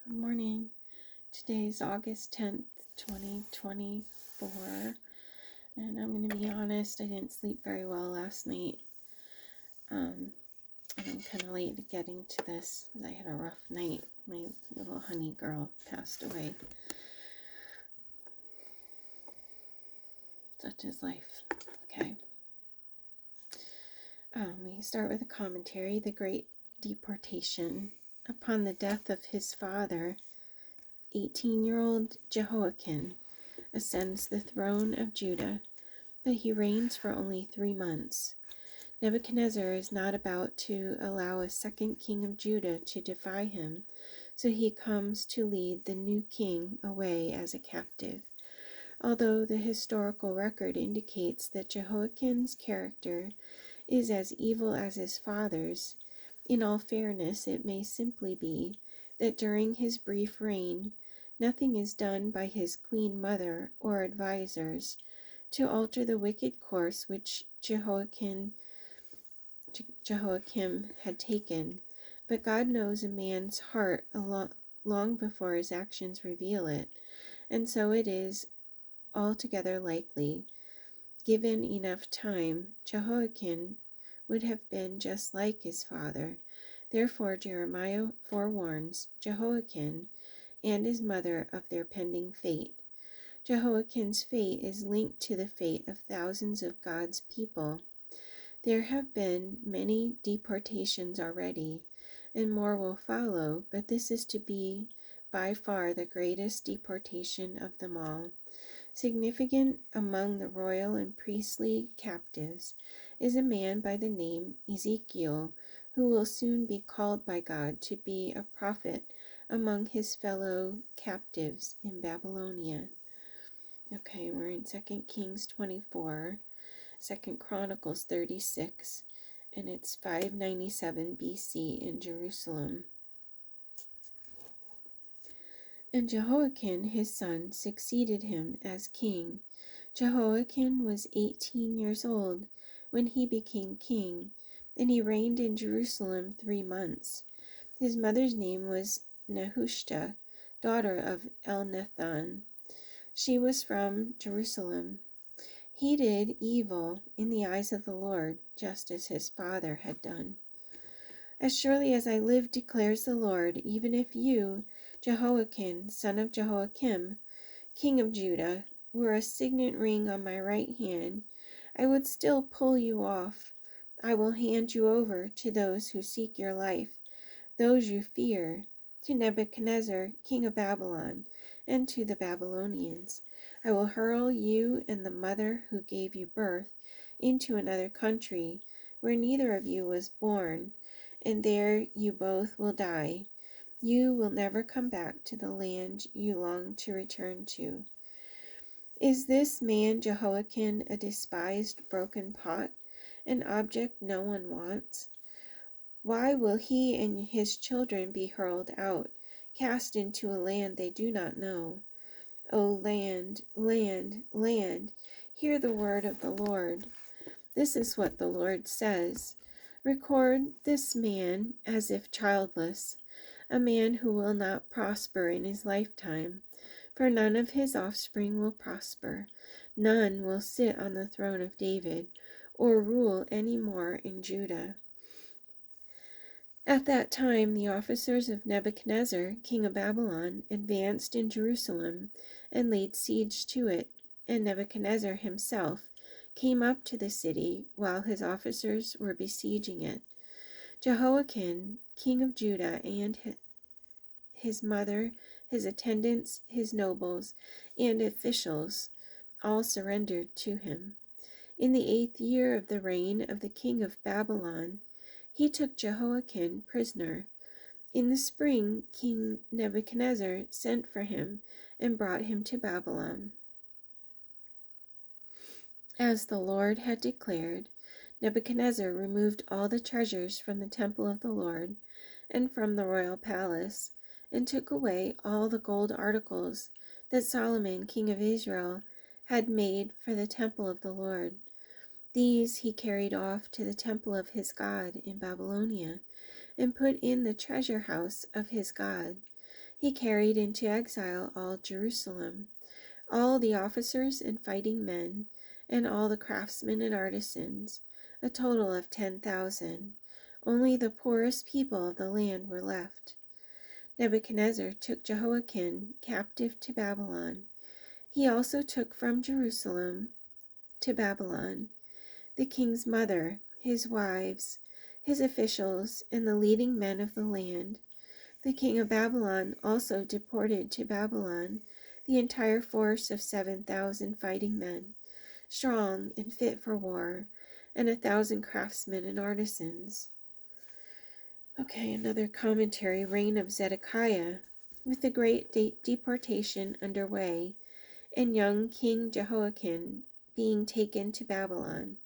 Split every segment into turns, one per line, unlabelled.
Good morning. Today is August 10th, 2024. And I'm going to be honest, I didn't sleep very well last night. And I'm kind of late getting to this because I had a rough night. My little honey girl passed away. Such is life. Okay. We start with a commentary. The Great Deportation. Upon the death of his father, 18-year-old Jehoiakim ascends the throne of Judah, but he reigns for only 3 months. Nebuchadnezzar is not about to allow a second king of Judah to defy him, so he comes to lead the new king away as a captive. Although the historical record indicates that Jehoiakim's character is as evil as his father's, in all fairness it may simply be that during his brief reign, nothing is done by his queen mother or advisors to alter the wicked course which Jehoiakim had taken. But God knows a man's heart long before his actions reveal it, and so it is altogether likely, given enough time, Jehoiakim would have been just like his father. Therefore Jeremiah forewarns Jehoiakim and his mother of their pending fate. Jehoiakim's fate is linked to the fate of thousands of God's people. There have been many deportations already, and more will follow, but this is to be by far the greatest deportation of them all. Significant among the royal and priestly captives is a man by the name Ezekiel, who will soon be called by God to be a prophet among his fellow captives in Babylonia. Okay, we're in 2 Kings 24, 2 Chronicles 36, and it's 597 BC in Jerusalem. And Jehoiakim his son succeeded him as king. Jehoiakim was 18 years old when he became king, and he reigned in Jerusalem 3 months. His mother's name was Nehushta, daughter of Elnathan. She was from Jerusalem. He did evil in the eyes of the Lord, just as his father had done. As surely as I live, declares the Lord, even if you, Jehoiakim, son of Jehoiakim, king of Judah, were a signet ring on my right hand, I would still pull you off. I will hand you over to those who seek your life, those you fear, to Nebuchadnezzar, king of Babylon, and to the Babylonians. I will hurl you and the mother who gave you birth into another country where neither of you was born, and there you both will die. You will never come back to the land you long to return to. Is this man Jehoiakim a despised broken pot, an object no one wants? Why will he and his children be hurled out, cast into a land they do not know? O land, land, land, hear the word of the Lord. This is what the Lord says. Record this man as if childless, a man who will not prosper in his lifetime, for none of his offspring will prosper. None will sit on the throne of David or rule any more in Judah. At that time, the officers of Nebuchadnezzar, king of Babylon, advanced in Jerusalem and laid siege to it, and Nebuchadnezzar himself came up to the city while his officers were besieging it. Jehoiakim, king of Judah, and his mother, his attendants, his nobles, and officials all surrendered to him. In the 8th year of the reign of the king of Babylon, he took Jehoiakim prisoner. In the spring, King Nebuchadnezzar sent for him and brought him to Babylon. As the Lord had declared, Nebuchadnezzar removed all the treasures from the temple of the Lord and from the royal palace, and took away all the gold articles that Solomon, king of Israel, had made for the temple of the Lord. These he carried off to the temple of his God in Babylonia, and put in the treasure house of his God. He carried into exile all Jerusalem, all the officers and fighting men, and all the craftsmen and artisans, a total of 10,000. Only the poorest people of the land were left. Nebuchadnezzar took Jehoiakim captive to Babylon. He also took from Jerusalem to Babylon the king's mother, his wives, his officials, and the leading men of the land. The king of Babylon also deported to Babylon the entire force of 7,000 fighting men, strong and fit for war, and 1,000 craftsmen and artisans. Okay, another commentary, Reign of Zedekiah. With the great deportation underway, and young King Jehoiakim being taken to Babylon,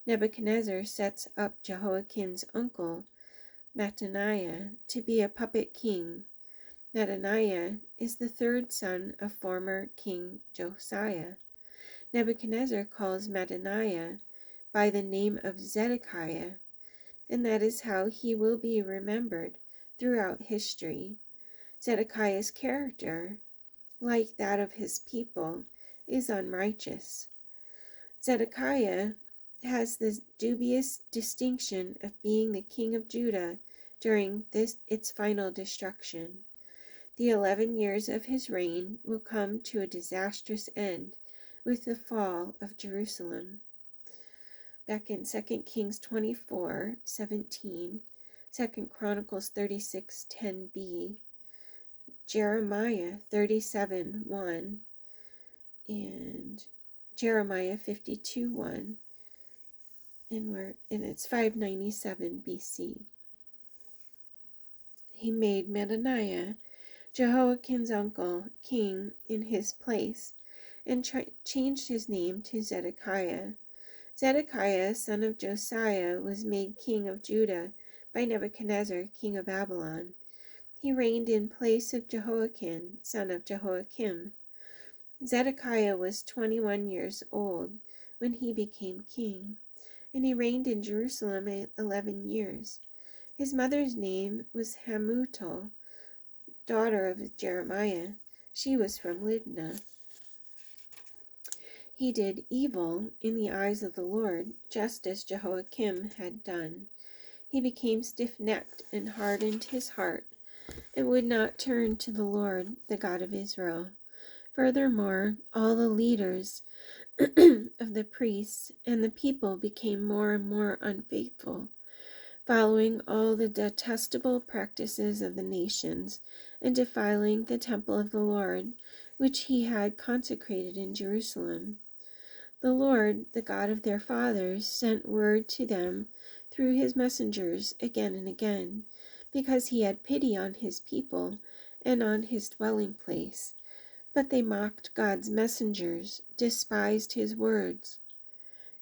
Nebuchadnezzar sets up Jehoiakim's uncle, Mattaniah, to be a puppet king. Mattaniah is the third son of former King Josiah. Nebuchadnezzar calls Mattaniah by the name of Zedekiah, and that is how he will be remembered throughout history. Zedekiah's character, like that of his people, is unrighteous. Zedekiah has the dubious distinction of being the king of Judah during its final destruction. The 11 years of his reign will come to a disastrous end with the fall of Jerusalem. Back in 2 Kings 24:17, 2 Chronicles 36:10b, Jeremiah 37:1, and Jeremiah 52:1, and it's 597 BC. He made Mattaniah, Jehoiakim's uncle, king in his place, and changed his name to Zedekiah. Zedekiah, son of Josiah, was made king of Judah by Nebuchadnezzar, king of Babylon. He reigned in place of Jehoiakim, son of Jehoiakim. Zedekiah was 21 years old when he became king, and he reigned in Jerusalem 11 years. His mother's name was Hamutal, daughter of Jeremiah. She was from Libnah. He did evil in the eyes of the Lord, just as Jehoiakim had done. He became stiff-necked and hardened his heart, and would not turn to the Lord, the God of Israel. Furthermore, all the leaders of the priests and the people became more and more unfaithful, following all the detestable practices of the nations, and defiling the temple of the Lord, which he had consecrated in Jerusalem. The Lord, the God of their fathers, sent word to them through his messengers again and again, because he had pity on his people and on his dwelling place. But they mocked God's messengers, despised his words,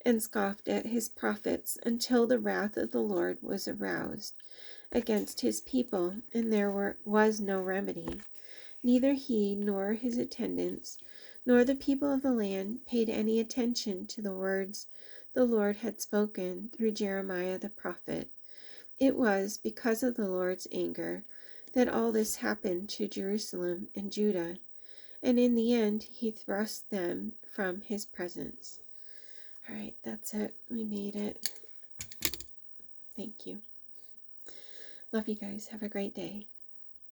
and scoffed at his prophets until the wrath of the Lord was aroused against his people, and there was no remedy. Neither he nor his attendants nor the people of the land paid any attention to the words the Lord had spoken through Jeremiah the prophet. It was because of the Lord's anger that all this happened to Jerusalem and Judah, and in the end he thrust them from his presence. All right, that's it. We made it. Thank you. Love you guys. Have a great day.